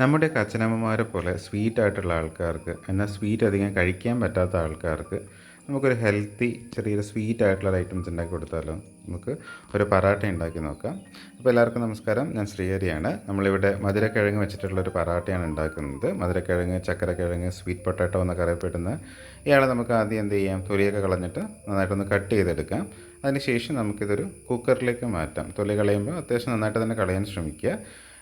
നമ്മുടെയൊക്കെ അച്ഛനമ്മമാരെ പോലെ സ്വീറ്റായിട്ടുള്ള ആൾക്കാർക്ക്, എന്നാൽ സ്വീറ്റ് അധികം കഴിക്കാൻ പറ്റാത്ത ആൾക്കാർക്ക് നമുക്കൊരു ഹെൽത്തി ചെറിയൊരു സ്വീറ്റായിട്ടുള്ള ഐറ്റംസ് ഉണ്ടാക്കി കൊടുത്താലോ? നമുക്ക് ഒരു പറാട്ട ഉണ്ടാക്കി നോക്കാം. അപ്പോൾ എല്ലാവർക്കും നമസ്കാരം. ഞാൻ ശ്രീഹരിയാണ്. നമ്മളിവിടെ മധുരക്കിഴങ്ങ് വെച്ചിട്ടുള്ളൊരു പറാട്ടയാണ് ഉണ്ടാക്കുന്നത്. മധുരക്കിഴങ്ങ്, ചക്കരക്കിഴങ്ങ്, സ്വീറ്റ് പൊട്ടാറ്റോ എന്നൊക്കെ അറിയപ്പെടുന്ന ഇയാളെ നമുക്ക് ആദ്യം എന്ത് ചെയ്യാം? തൊലിയൊക്കെ കളഞ്ഞിട്ട് നന്നായിട്ടൊന്ന് കട്ട് ചെയ്തെടുക്കാം. അതിനുശേഷം നമുക്കിതൊരു കുക്കറിലേക്ക് മാറ്റാം. തൊലി കളയുമ്പോൾ അത്യാവശ്യം നന്നായിട്ട് തന്നെ കളയാൻ ശ്രമിക്കുക.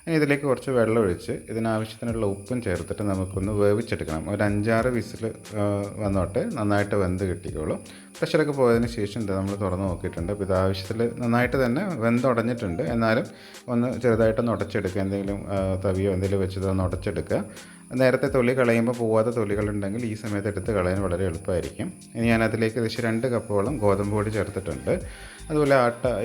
ഇനി ഇതിലേക്ക് കുറച്ച് വെള്ളം ഒഴിച്ച് ഇതിനാവശ്യത്തിനുള്ള ഉപ്പും ചേർത്തിട്ട് നമുക്കൊന്ന് വേവിച്ചെടുക്കണം. ഒരു 5-6 വിസിൽ വന്നോട്ടെ, നന്നായിട്ട് വെന്ത് കിട്ടിക്കോളും. പ്രഷറൊക്കെ പോയതിന് ശേഷം ഇത് നമ്മൾ തുറന്ന് നോക്കിയിട്ടുണ്ട്. അപ്പോൾ ഇത് ആവശ്യത്തിൽ നന്നായിട്ട് തന്നെ വെന്തുടഞ്ഞിട്ടുണ്ട്. എന്നാലും ഒന്ന് ചെറുതായിട്ടൊന്ന് ഉടച്ചെടുക്കുക. എന്തെങ്കിലും തവിയോ എന്തെങ്കിലും വെച്ചത് ഒന്ന് ഉടച്ചെടുക്കുക. നേരത്തെ തൊലി കളയുമ്പോൾ പോവാത്ത തൊലികളുണ്ടെങ്കിൽ ഈ സമയത്ത് എടുത്ത് കളയാൻ വളരെ എളുപ്പമായിരിക്കും. ഇനി ഞാൻ അതിലേക്ക് ഏകദേശം 2 കപ്പോളം ഗോതമ്പ് പൊടി ചേർത്തിട്ടുണ്ട്. അതുപോലെ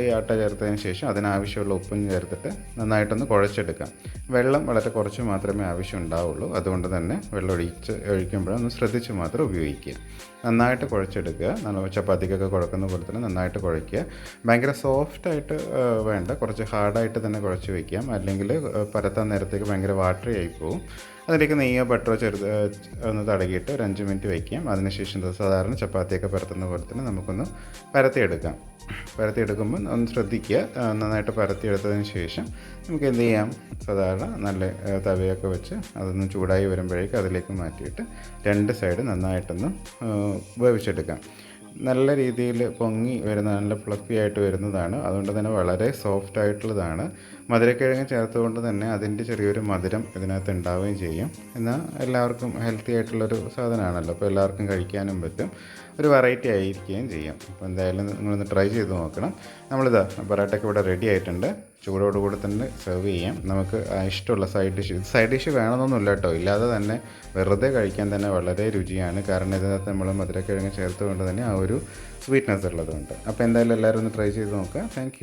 ഈ ആട്ട ചേർത്തതിന് ശേഷം അതിനാവശ്യമുള്ള ഉപ്പും ചേർത്തിട്ട് നന്നായിട്ടൊന്ന് കുഴച്ചെടുക്കാം. വെള്ളം വളരെ കുറച്ച് മാത്രമേ ആവശ്യം ഉണ്ടാവുള്ളൂ. അതുകൊണ്ട് തന്നെ വെള്ളം ഒഴിക്കുമ്പോഴൊന്ന് ശ്രദ്ധിച്ച് മാത്രം ഉപയോഗിക്കുക. നന്നായിട്ട് കുഴച്ചെടുക്കുക. ചപ്പാത്തിക്കൊക്കെ കുഴക്കുന്ന പോലെ തന്നെ നന്നായിട്ട് കുഴയ്ക്കുക. ഭയങ്കര സോഫ്റ്റായിട്ട് വേണ്ട, കുറച്ച് ഹാർഡായിട്ട് തന്നെ കുഴച്ച് വയ്ക്കാം. അല്ലെങ്കിൽ പരത്താൻ നേരത്തേക്ക് ഭയങ്കര വാട്ടറി ആയി പോകും. അതിലേക്ക് നെയ്യോ ബട്ടറോ ഒന്ന് തടകിയിട്ട് ഒരു 5 മിനിറ്റ് വയ്ക്കാം. അതിനുശേഷം സാധാരണ ചപ്പാത്തിയൊക്കെ പരത്തുന്ന പോലെ തന്നെ നമുക്കൊന്ന് പരത്തിയെടുക്കാം. പരത്തിയെടുക്കുമ്പോൾ ഒന്ന് ശ്രദ്ധിക്കുക. നന്നായിട്ട് പരത്തിയെടുത്തതിന് ശേഷം നമുക്ക് എന്ത് ചെയ്യാം? സാധാരണ നല്ല തവയൊക്കെ വെച്ച് അതൊന്ന് ചൂടായി വരുമ്പോഴേക്കും അതിലേക്ക് മാറ്റിയിട്ട് 2 സൈഡ് നന്നായിട്ടൊന്ന് വേവിച്ചെടുക്കാം. നല്ല രീതിയിൽ പൊങ്ങി വരുന്ന, നല്ല ഫ്ലഫി ആയിട്ട് വരുന്നതാണ്. അതുകൊണ്ട് തന്നെ വളരെ സോഫ്റ്റ് ആയിട്ടുള്ളതാണ്. മധുരക്കിഴങ്ങ് ചേർത്തുകൊണ്ട് തന്നെ അതിൻ്റെ ചെറിയൊരു മധുരം ഇതിനകത്ത് ഉണ്ടാവുകയും ചെയ്യും. എന്നാൽ എല്ലാവർക്കും ഹെൽത്തി ആയിട്ടുള്ളൊരു സാധനമാണല്ലോ, അപ്പോൾ എല്ലാവർക്കും കഴിക്കാനും പറ്റും. ഒരു വെറൈറ്റി ആയിരിക്കുകയും ചെയ്യും. അപ്പോൾ എന്തായാലും നിങ്ങളൊന്ന് ട്രൈ ചെയ്ത് നോക്കണം. നമ്മളിതാ പൊറാട്ടയ്ക്ക് ഇവിടെ റെഡി ആയിട്ടുണ്ട്. ചൂടോടുകൂടി തന്നെ സെർവ് ചെയ്യാം. നമുക്ക് ഇഷ്ടമുള്ള സൈഡ് ഡിഷ് വേണമെന്നൊന്നുമില്ല കേട്ടോ. ഇല്ലാതെ തന്നെ വെറുതെ കഴിക്കാൻ തന്നെ വളരെ രുചിയാണ്. കാരണം ഇതിനകത്ത് നമ്മൾ മധുരക്കിഴങ്ങ് ചേർത്തുകൊണ്ട് തന്നെ ആ ഒരു സ്വീറ്റ്നെസ് ഉള്ളതുകൊണ്ട്. അപ്പോൾ എന്തായാലും എല്ലാവരും ഒന്ന് ട്രൈ ചെയ്ത് നോക്കുക. താങ്ക്